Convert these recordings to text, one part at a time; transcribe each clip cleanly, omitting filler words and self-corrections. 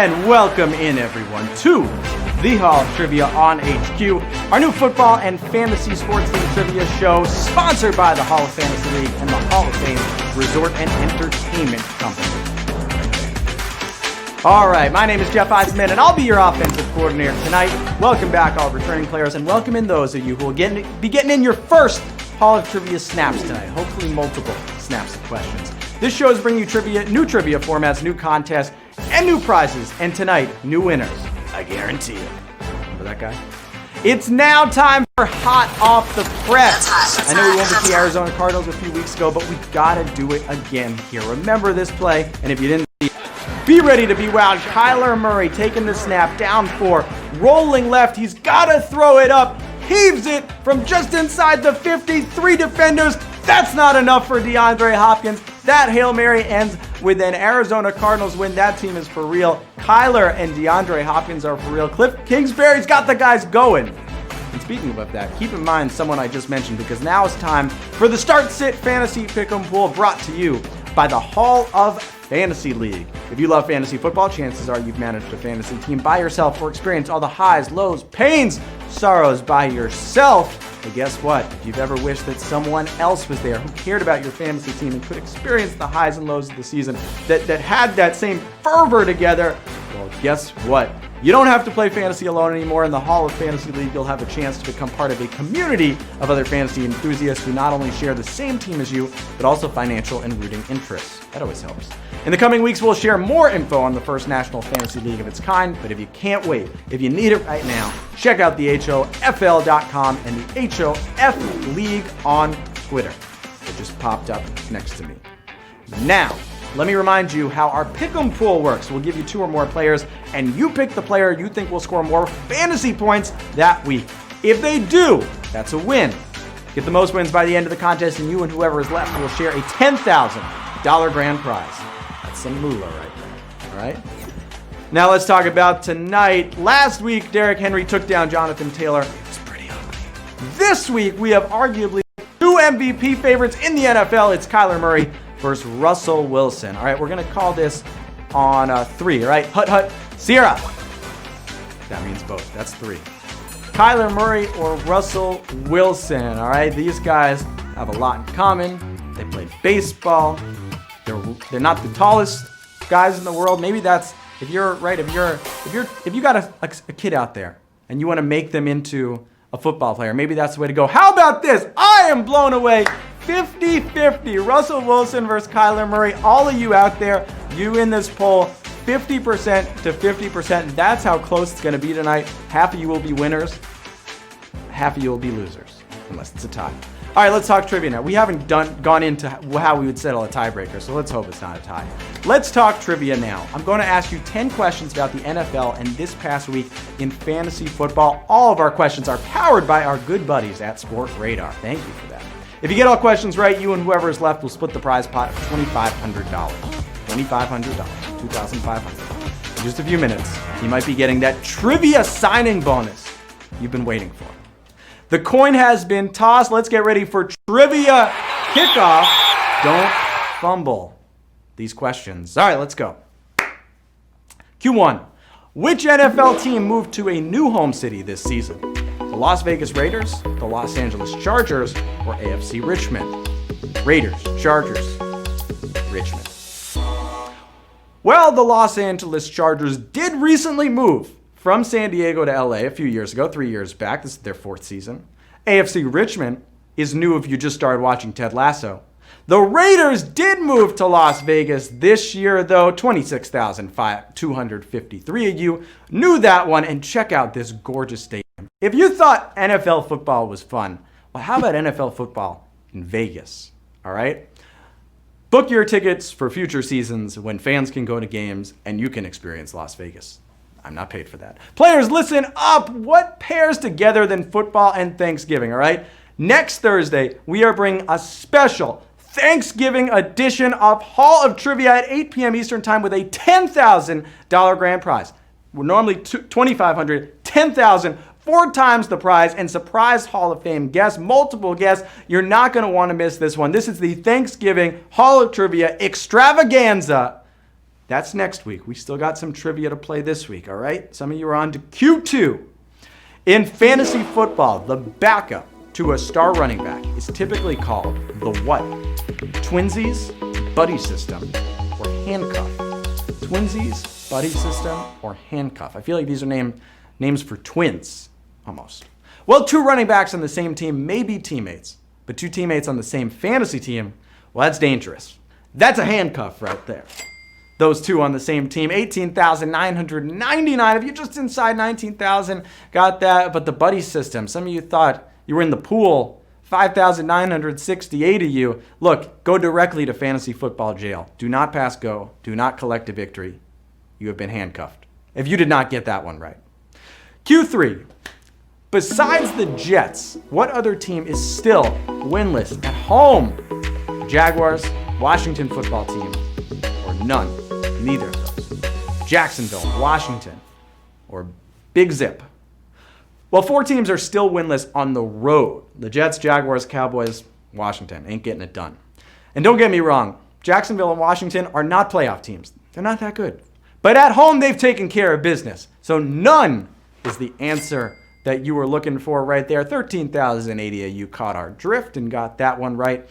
And welcome in, everyone, to the Hall of Trivia on HQ, our new football and fantasy sports league trivia show, sponsored by the Hall of Fantasy League and the Hall of Fame Resort and Entertainment Company. All right, my name is Jeff Eisenband, and I'll be your offensive coordinator tonight. Welcome back, all returning players, and welcome in those of you who will be getting in your first Hall of Trivia snaps tonight. Hopefully multiple snaps of questions. This show is bringing you trivia, new trivia formats, new contests, and new prizes. And tonight, new winners. I guarantee you. Remember that guy? It's now time for Hot Off the Press. I know we went with the Arizona Cardinals a few weeks ago, but we gotta do it again here. Remember this play, and if you didn't see it, be ready to be wowed. Kyler Murray taking the snap, down 4, rolling left. He's gotta throw it up. Heaves it from just inside the 53 defenders. That's not enough for DeAndre Hopkins. That Hail Mary ends with an Arizona Cardinals win. That team is for real. Kyler and DeAndre Hopkins are for real. Cliff Kingsbury's got the guys going. And speaking of that, keep in mind someone I just mentioned, because now it's time for the Start Sit Fantasy Pick'em Pool, brought to you by the Hall of Fantasy League. If you love fantasy football, chances are you've managed a fantasy team by yourself or experienced all the highs, lows, pains, sorrows by yourself. But guess what? If you've ever wished that someone else was there who cared about your fantasy team and could experience the highs and lows of the season, that had that same fervor together, well, guess what? You don't have to play fantasy alone anymore. In the Hall of Fantasy League, you'll have a chance to become part of a community of other fantasy enthusiasts who not only share the same team as you, but also financial and rooting interests. That always helps. In the coming weeks, we'll share more info on the first National Fantasy League of its kind, but if you can't wait, if you need it right now, check out the HOFL.com and the HOF League on Twitter. It just popped up next to me. Now, let me remind you how our Pick'em Pool works. We'll give you 2 or more players, and you pick the player you think will score more fantasy points that week. If they do, that's a win. Get the most wins by the end of the contest, and you and whoever is left will share a $10,000 grand prize. That's some moolah right there, all right? Now let's talk about tonight. Last week, Derrick Henry took down Jonathan Taylor. It was pretty ugly. This week, we have arguably 2 MVP favorites in the NFL. It's Kyler Murray versus Russell Wilson. All right, we're going to call this on 3, all right? Hut, hut, Sierra. That means both. That's 3. Kyler Murray or Russell Wilson, all right? These guys have a lot in common. They played baseball. They're not the tallest guys in the world. Maybe that's, if you got a kid out there and you want to make them into a football player, maybe that's the way to go. How about this? I am blown away. 50-50, Russell Wilson versus Kyler Murray. All of you out there, you in this poll, 50% to 50%. That's how close it's going to be tonight. Half of you will be winners. Half of you will be losers, unless it's a tie. All right, let's talk trivia now. We haven't gone into how we would settle a tiebreaker, so let's hope it's not a tie. Let's talk trivia now. I'm going to ask you 10 questions about the NFL and this past week in fantasy football. All of our questions are powered by our good buddies at Sport Radar. Thank you for that. If you get all questions right, you and whoever is left will split the prize pot of $2,500. $2,500. In just a few minutes, you might be getting that trivia signing bonus you've been waiting for. The coin has been tossed. Let's get ready for trivia kickoff. Don't fumble these questions. All right, let's go. Q1. Which NFL team moved to a new home city this season? The Las Vegas Raiders, the Los Angeles Chargers, or AFC Richmond? Raiders, Chargers, Richmond. Well, the Los Angeles Chargers did recently move from San Diego to LA a few years ago, 3 years back. This is their 4th season. AFC Richmond is new if you just started watching Ted Lasso. The Raiders did move to Las Vegas this year, though. 26,253 of you knew that one. And check out this gorgeous stadium. If you thought NFL football was fun, well, how about NFL football in Vegas? All right? Book your tickets for future seasons when fans can go to games and you can experience Las Vegas. I'm not paid for that. Players, listen up. What pairs together than football and Thanksgiving, all right? Next Thursday, we are bringing a special Thanksgiving edition of Hall of Trivia at 8 p.m. Eastern Time with a $10,000 grand prize. We're normally $2,500, $10,000, 4 times the prize, and surprise Hall of Fame guests, multiple guests. You're not going to want to miss this one. This is the Thanksgiving Hall of Trivia extravaganza That's next week. We still got some trivia to play this week, all right? Some of you are on to Q2. In fantasy football, the backup to a star running back is typically called the what? Twinsies, buddy system, or handcuff. Twinsies, buddy system, or handcuff. I feel like these are names for twins, almost. Well, two running backs on the same team may be teammates, but two teammates on the same fantasy team, well, that's dangerous. That's a handcuff right there. Those two on the same team, 18,999. If you're just inside 19,000, got that. But the buddy system, some of you thought you were in the pool, 5,968 of you. Look, go directly to fantasy football jail. Do not pass go. Do not collect a victory. You have been handcuffed. If you did not get that one right. Q3. Besides the Jets, what other team is still winless at home? Jaguars, Washington football team, or none? Neither of those. Jacksonville, Washington, or Big Zip. Well, 4 teams are still winless on the road. The Jets, Jaguars, Cowboys, Washington. Ain't getting it done. And don't get me wrong, Jacksonville and Washington are not playoff teams. They're not that good. But at home, they've taken care of business. So none is the answer that you were looking for right there. 13,080 of you caught our drift and got that one right.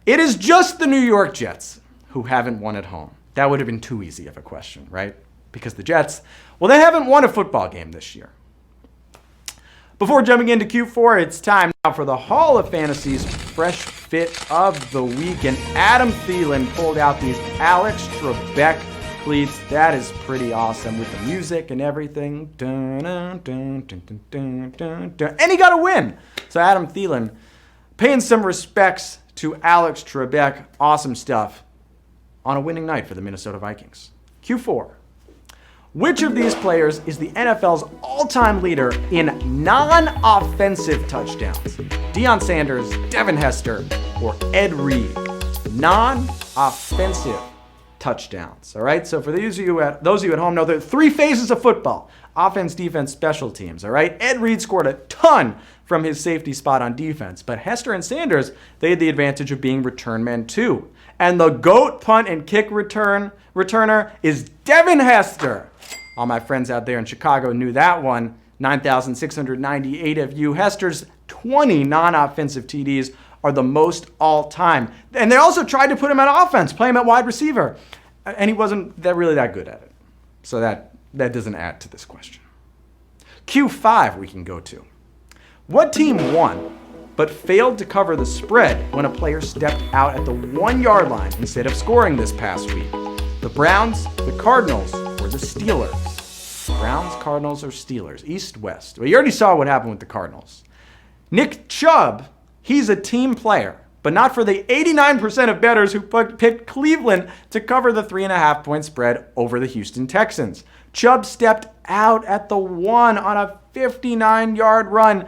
It is just the New York Jets who haven't won at home. That would have been too easy of a question, right? Because the Jets, well, they haven't won a football game this year. Before jumping into Q4, it's time now for the Hall of Fantasy's Fresh Fit of the Week. And Adam Thielen pulled out these Alex Trebek cleats. That is pretty awesome with the music and everything. Dun, dun, dun, dun, dun, dun, dun, dun. And he got a win. So Adam Thielen paying some respects to Alex Trebek. Awesome stuff on a winning night for the Minnesota Vikings. Q4. Which of these players is the NFL's all-time leader in non-offensive touchdowns? Deion Sanders, Devin Hester, or Ed Reed? Non-offensive touchdowns. All right. So for those of you at home know there are 3 phases of football: offense, defense, special teams. All right. Ed Reed scored a ton from his safety spot on defense, but Hester and Sanders, they had the advantage of being return men too. And the GOAT punt and kick returner is Devin Hester. All my friends out there in Chicago knew that one. 9,698 of you. Hester's 20 non-offensive TDs are the most all-time. And they also tried to put him at offense, play him at wide receiver. And he wasn't really that good at it. So that doesn't add to this question. Q5 we can go to. What team won but failed to cover the spread when a player stepped out at the 1-yard line instead of scoring this past week? The Browns, the Cardinals, or the Steelers? Browns, Cardinals, or Steelers? East, West. Well, you already saw what happened with the Cardinals. Nick Chubb, he's a team player, but not for the 89% of bettors who picked Cleveland to cover the 3.5-point spread over the Houston Texans. Chubb stepped out at the 1 on a 59-yard run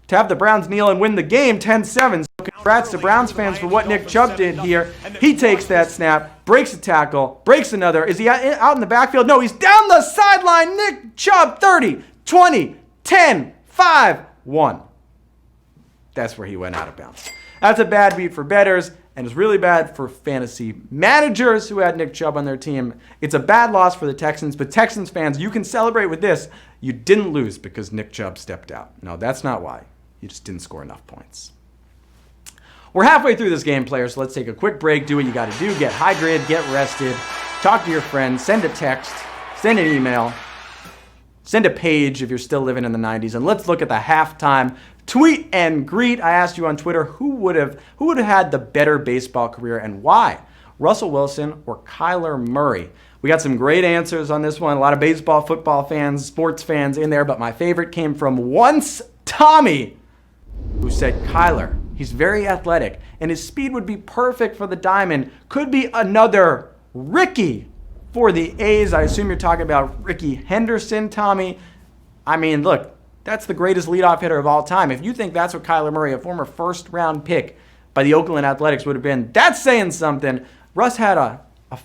to have the Browns kneel and win the game 10-7. So congrats to Browns fans for what Nick Chubb did here. He takes that snap, breaks a tackle, breaks another. Is he out in the backfield? No, he's down the sideline. Nick Chubb, 30, 20, 10, 5, 1. That's where he went out of bounds. That's a bad beat for bettors, and it's really bad for fantasy managers who had Nick Chubb on their team. It's a bad loss for the Texans, but Texans fans, you can celebrate with this. You didn't lose because Nick Chubb stepped out. No, that's not why. You just didn't score enough points. We're halfway through this game, players, so let's take a quick break, do what you got to do, get hydrated, get rested, talk to your friends, send a text, send an email, send a page if you're still living in the 90s, and let's look at the halftime tweet and greet. I asked you on Twitter who would have had the better baseball career and why? Russell Wilson or Kyler Murray? We got some great answers on this one. A lot of baseball, football fans, sports fans in there, but my favorite came from Once Tommy, who said Kyler. He's very athletic, and his speed would be perfect for the diamond. Could be another Ricky for the A's. I assume you're talking about Ricky Henderson, Tommy. I mean, look, that's the greatest leadoff hitter of all time. If you think that's what Kyler Murray, a former first-round pick by the Oakland Athletics, would have been, that's saying something. Russ had a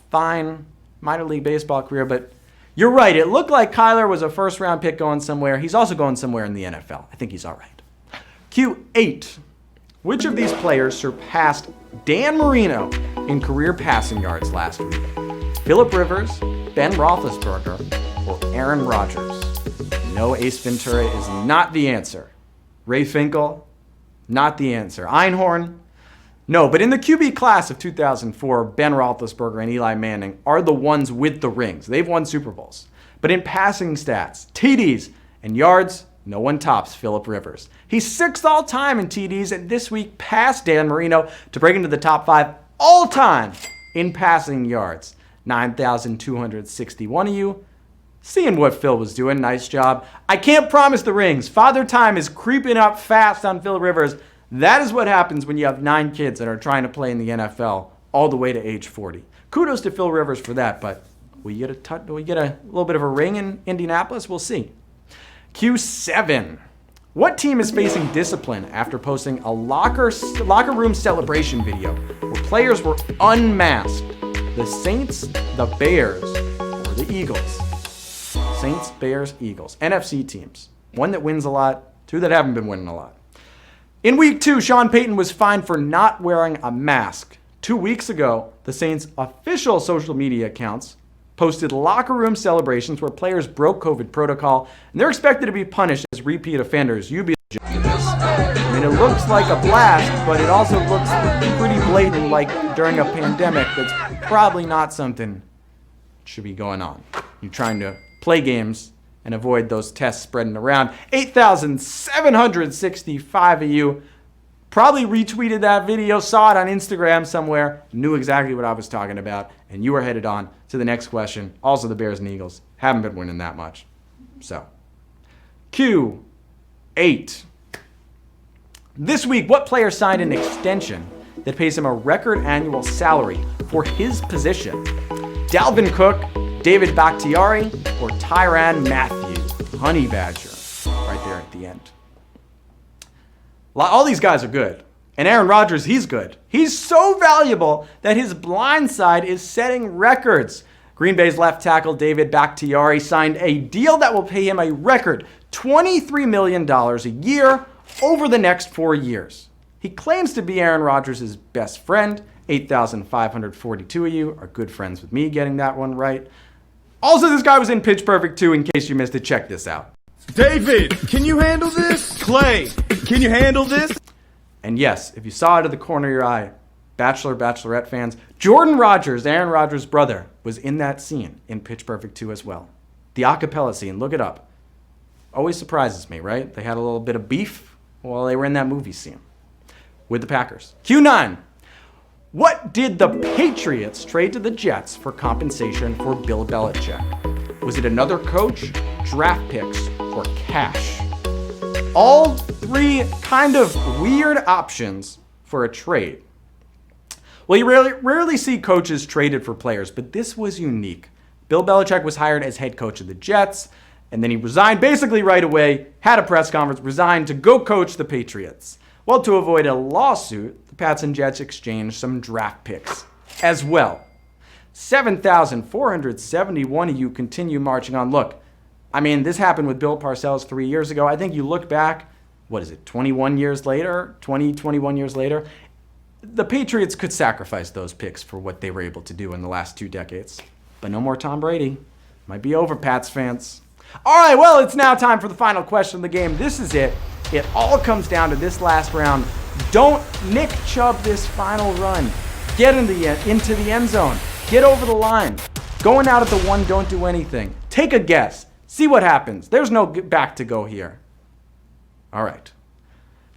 fine minor league baseball career, but you're right. It looked like Kyler was a first-round pick going somewhere. He's also going somewhere in the NFL. I think he's all right. Q8. Which of these players surpassed Dan Marino in career passing yards last week? Phillip Rivers, Ben Roethlisberger or Aaron Rodgers? No, Ace Ventura is not the answer. Ray Finkel, not the answer. Einhorn, no. But in the QB class of 2004, Ben Roethlisberger and Eli Manning are the ones with the rings. They've won Super Bowls. But in passing stats, TDs, and yards, no one tops Phillip Rivers. He's 6th all-time in TDs, and this week passed Dan Marino to break into the top 5 all-time in passing yards. 9,261 of you. Seeing what Phil was doing, nice job. I can't promise the rings. Father Time is creeping up fast on Phil Rivers. That is what happens when you have 9 kids that are trying to play in the NFL all the way to age 40. Kudos to Phil Rivers for that, but will we get a little bit of a ring in Indianapolis? We'll see. Q7. What team is facing discipline after posting a locker room celebration video where players were unmasked? The Saints, the Bears, or the Eagles? Saints, Bears, Eagles. NFC teams. 1 that wins a lot, 2 that haven't been winning a lot. In week 2, Sean Payton was fined for not wearing a mask. 2 weeks ago, the Saints' official social media accounts posted locker room celebrations where players broke COVID protocol, and they're expected to be punished as repeat offenders. You be the judge of this. I mean, it looks like a blast, but it also looks pretty blatant, like during a pandemic. That's probably not something that should be going on. You're trying to play games and avoid those tests spreading around. 8,765 of you probably retweeted that video, saw it on Instagram somewhere, knew exactly what I was talking about, and you are headed on to the next question. Also, the Bears and Eagles haven't been winning that much. So, Q8. This week, what player signed an extension that pays him a record annual salary for his position? Dalvin Cook, David Bakhtiari, or Tyrann Mathieu? Honey Badger, right there at the end. All these guys are good. And Aaron Rodgers, he's good. He's so valuable that his blind side is setting records. Green Bay's left tackle David Bakhtiari signed a deal that will pay him a record $23 million a year over the next 4 years. He claims to be Aaron Rodgers' best friend. 8,542 of you are good friends with me getting that one right. Also, this guy was in Pitch Perfect 2, in case you missed it. Check this out. David, can you handle this? Clay, can you handle this? And yes, if you saw it at the corner of your eye, Bachelor, Bachelorette fans, Jordan Rodgers, Aaron Rodgers' brother, was in that scene in Pitch Perfect 2 as well. The acapella scene, look it up. Always surprises me, right? They had a little bit of beef while they were in that movie scene with the Packers. Q9. What did the Patriots trade to the Jets for compensation for Bill Belichick? Was it another coach, draft picks, or cash? All 3 kind of weird options for a trade. Well, you rarely see coaches traded for players, but this was unique. Bill Belichick was hired as head coach of the Jets, and then he resigned basically right away, had a press conference, resigned to go coach the Patriots. Well, to avoid a lawsuit, the Pats and Jets exchanged some draft picks as well. 7,471 of you continue marching on. Look, I mean, this happened with Bill Parcells 3 years ago. I think you look back, 21 years later, the Patriots could sacrifice those picks for what they were able to do in the last 2 decades. But no more Tom Brady. Might be over, Pats fans. All right, well, it's now time for the final question of the game. This is it. It all comes down to this last round. Don't Nick Chubb this final run. Get into the end zone. Get over the line. Going out at the 1, don't do anything. Take a guess. See what happens. There's no back to go here. All right.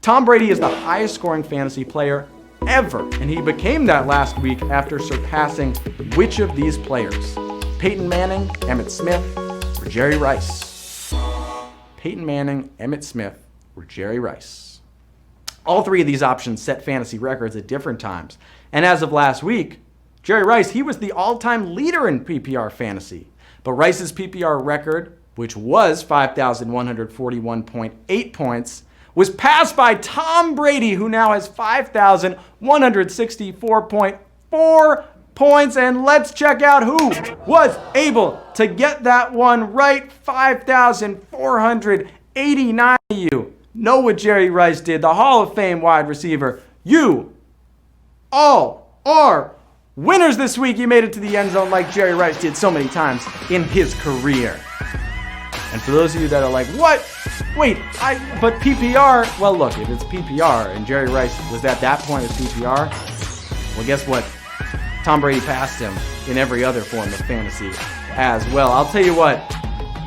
Tom Brady is the highest scoring fantasy player ever, and he became that last week after surpassing which of these players? Peyton Manning, Emmitt Smith, or Jerry Rice? Peyton Manning, Emmitt Smith, or Jerry Rice? All 3 of these options set fantasy records at different times. And as of last week, Jerry Rice, he was the all-time leader in PPR fantasy. But Rice's PPR record, which was 5,141.8 points, was passed by Tom Brady, who now has 5,164.4 points. And let's check out who was able to get that one right. 5,489 of you know what Jerry Rice did, the Hall of Fame wide receiver. You all are Winners this week, you made it to the end zone like Jerry Rice did so many times in his career. And for those of you that are like, what? Wait, but PPR? Well, look, if it's PPR and Jerry Rice was at that point of PPR, well, guess what? Tom Brady passed him in every other form of fantasy as well. I'll tell you what,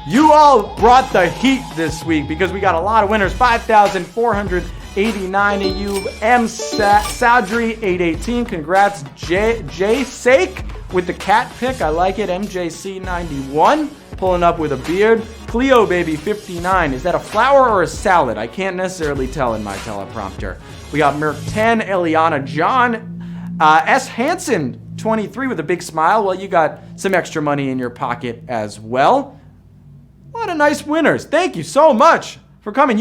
you all brought the heat this week because we got a lot of winners. 5,489 of you. M. Sadri, 818. Congrats, J. Sake with the cat pick. I like it. MJC, 91. Pulling up with a beard. Cleo Baby, 59. Is that a flower or a salad? I can't necessarily tell in my teleprompter. We got Merck 10. Eliana John. S. Hansen, 23 with a big smile. Well, you got some extra money in your pocket as well. A lot of nice winners. Thank you so much for coming.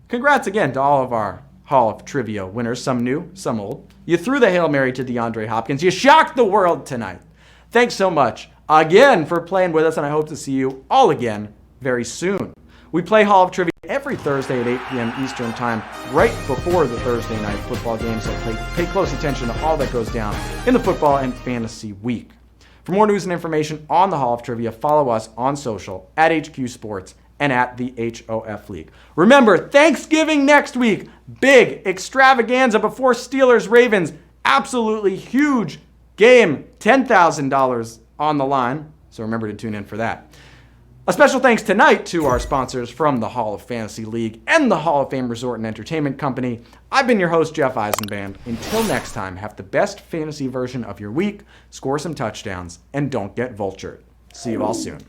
Congrats again to all of our Hall of Trivia winners, some new, some old. You threw the Hail Mary to DeAndre Hopkins. You shocked the world tonight. Thanks so much again for playing with us, and I hope to see you all again very soon. We play Hall of Trivia every Thursday at 8 p.m. Eastern Time, right before the Thursday night football game, so pay close attention to all that goes down in the football and fantasy week. For more news and information on the Hall of Trivia, follow us on social at HQ Sports and at the HOF League. Remember, Thanksgiving next week, big extravaganza before Steelers-Ravens. Absolutely huge game, $10,000 on the line, so remember to tune in for that. A special thanks tonight to our sponsors from the Hall of Fantasy League and the Hall of Fame Resort and Entertainment Company. I've been your host, Jeff Eisenband. Until next time, have the best fantasy version of your week, score some touchdowns, and don't get vultured. See you all soon.